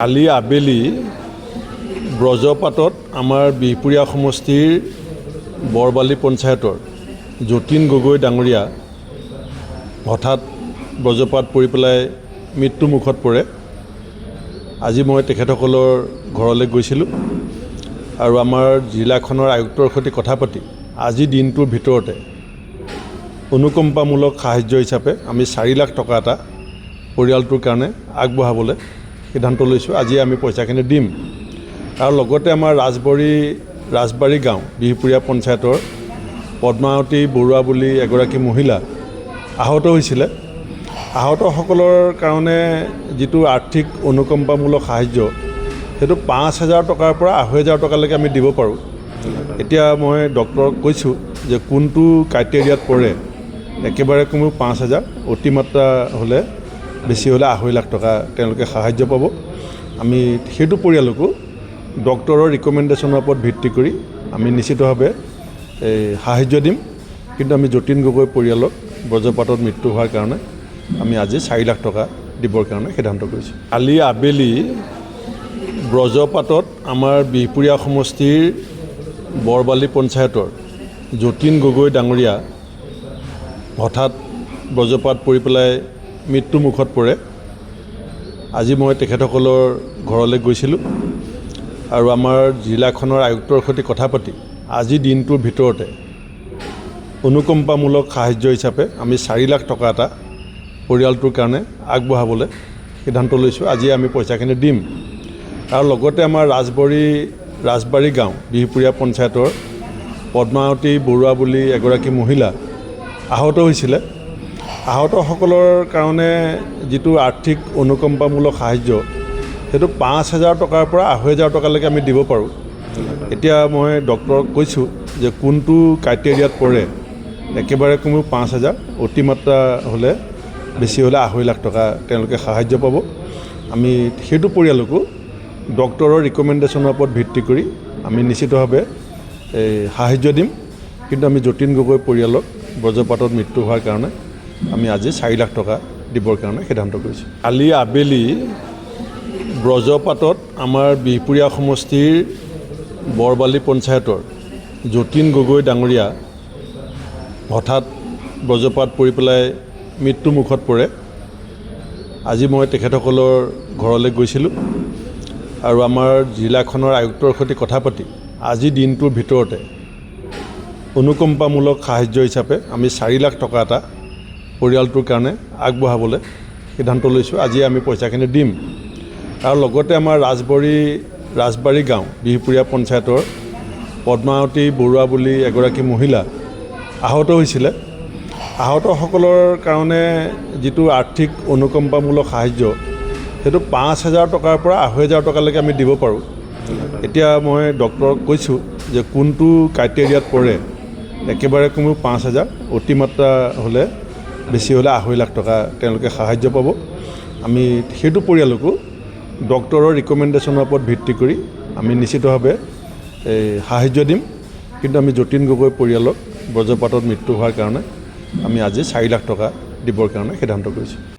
কালি আবেলি ব্ৰজপাতত আমাৰ বিহপুৰীয়া সমষ্টিৰ বৰবালি পঞ্চায়তৰ যতীন গগৈ ডাঙৰীয়া হঠাৎ ব্ৰজপাত পৰি পেলাই মৃত্যু মুখত পৰে। আজি মই তেখেতসকলৰ ঘৰলৈ গৈছিলোঁ আৰু আমাৰ জিলাখনৰ আয়ুক্তৰ সৈতে কথা পাতি আজি দিনটোৰ ভিতৰতে অনুকম্পামূলক সাহায্য হিচাপে আমি 4 লাখ টকা এটা পৰিয়ালটোৰ কাৰণে আগবঢ়াবলৈ সিদ্ধান্ত লৈছোঁ। আজি আমি পইচাখিনি দিম আৰু লগতে আমাৰ ৰাজবাৰী গাঁও বিহপুৰীয়া পঞ্চায়তৰ পদ্মাৱতী বৰুৱা বুলি এগৰাকী মহিলা আহত হৈছিলে। আহতসকলৰ কাৰণে যিটো আৰ্থিক অনুকম্পামূলক সাহায্য সেইটো 5,000 টকাৰ পৰা 2,500 টকালৈকে আমি দিব পাৰোঁ। এতিয়া মই ডক্টৰক কৈছোঁ যে কোনটো ক্ৰাইটেৰিয়াত পৰে, একেবাৰে কমেও 5,000, অতিমাত্ৰা হ'লে বেছি হ'লে 2.5 লাখ টকা তেওঁলোকে সাহায্য পাব। আমি সেইটো পৰিয়ালকো ডক্টৰৰ ৰিকমেণ্ডেশ্যনৰ ওপৰত ভিত্তি কৰি আমি নিশ্চিতভাৱে সাহায্য দিম। কিন্তু আমি যতীন গগৈ পৰিয়ালক ব্ৰজপাতত মৃত্যু হোৱাৰ কাৰণে আমি আজি 4 লাখ টকা দিবৰ কাৰণে সিদ্ধান্ত কৰিছোঁ। কালি আবেলি ব্ৰজপাতত আমাৰ বিহপুৰীয়া সমষ্টিৰ বৰবালি পঞ্চায়তৰ যতীন গগৈ ডাঙৰীয়া হঠাৎ ব্ৰজপাত পৰি পেলাই মৃত্যু মুখত পৰে। আজি মই তেখেতসকলৰ ঘৰলৈ গৈছিলোঁ আৰু আমাৰ জিলাখনৰ আয়ুক্তৰ সৈতে কথা পাতি আজি দিনটোৰ ভিতৰতে অনুকম্পামূলক সাহায্য হিচাপে আমি 4 লাখ টকা এটা পৰিয়ালটোৰ কাৰণে আগবঢ়াবলৈ সিদ্ধান্ত লৈছোঁ। আজি আমি পইচাখিনি দিম আৰু লগতে আমাৰ ৰাজবাৰী গাঁও বিহপুৰীয়া পঞ্চায়তৰ পদ্মাৱতী বৰুৱা বুলি এগৰাকী মহিলা আহত হৈছিলে। আহতসকলৰ কাৰণে যিটো আৰ্থিক অনুকম্পামূলক সাহায্য সেইটো 5,000 টকাৰ পৰা 2,500 টকালৈকে আমি দিব পাৰোঁ। এতিয়া মই ডক্টৰক কৈছোঁ যে কোনটো ক্ৰাইটেৰিয়াত পৰে, একেবাৰে কমেও 5,000, অতিমাত্ৰা হ'লে বেছি হ'লে 2.5 লাখ টকা তেওঁলোকে সাহায্য পাব। আমি সেইটো পৰিয়ালকো ডক্টৰৰ ৰিকমেণ্ডেশ্যনৰ ওপৰত ভিত্তি কৰি আমি নিশ্চিতভাৱে সাহায্য দিম। কিন্তু আমি যতীন গগৈ পৰিয়ালক ব্ৰজপাতত মৃত্যু হোৱাৰ কাৰণে আমি আজি 4 লাখ টকা দিবৰ কাৰণে সিদ্ধান্ত কৰিছোঁ। কালি আবেলি ব্ৰজপাতত আমাৰ বিহপুৰীয়া সমষ্টিৰ বৰবালি পঞ্চায়তৰ যতীন গগৈ ডাঙৰীয়া হঠাৎ ব্ৰজপাত পৰি পেলাই মৃত্যু মুখত পৰে। আজি মই তেখেতসকলৰ ঘৰলৈ গৈছিলোঁ আৰু আমাৰ জিলাখনৰ আয়ুক্তৰ সৈতে কথা পাতি আজি দিনটোৰ ভিতৰতে অনুকম্পামূলক সাহায্য হিচাপে আমি 4 লাখ টকা এটা পৰিয়ালটোৰ কাৰণে আগবঢ়াবলৈ সিদ্ধান্ত লৈছোঁ। আজি আমি পইচাখিনি দিম আৰু লগতে আমাৰ ৰাজবাৰী গাঁও বিহপুৰীয়া পঞ্চায়তৰ পদ্মাৱতী বৰুৱা বুলি এগৰাকী মহিলা আহত হৈছিলে। আহতসকলৰ কাৰণে যিটো আৰ্থিক অনুকম্পামূলক সাহায্য সেইটো 5,000 টকাৰ পৰা 2,500 টকালৈকে আমি দিব পাৰোঁ। এতিয়া মই ডক্টৰক কৈছোঁ যে কোনটো ক্ৰাইটেৰিয়াত পৰে, একেবাৰে কমেও 5,000, অতিমাত্ৰা হ'লে বেছি হ'লে 2.5 লাখ টকা তেওঁলোকে সাহায্য পাব। আমি সেইটো পৰিয়ালকো ডক্টৰৰ ৰিকমেণ্ডেশ্যনৰ ওপৰত ভিত্তি কৰি আমি নিশ্চিতভাৱে সাহায্য দিম। কিন্তু আমি যতীন গগৈ পৰিয়ালক ব্ৰজপাতত মৃত্যু হোৱাৰ কাৰণে আমি আজি 4 লাখ টকা দিবৰ কাৰণে সিদ্ধান্ত কৰিছোঁ।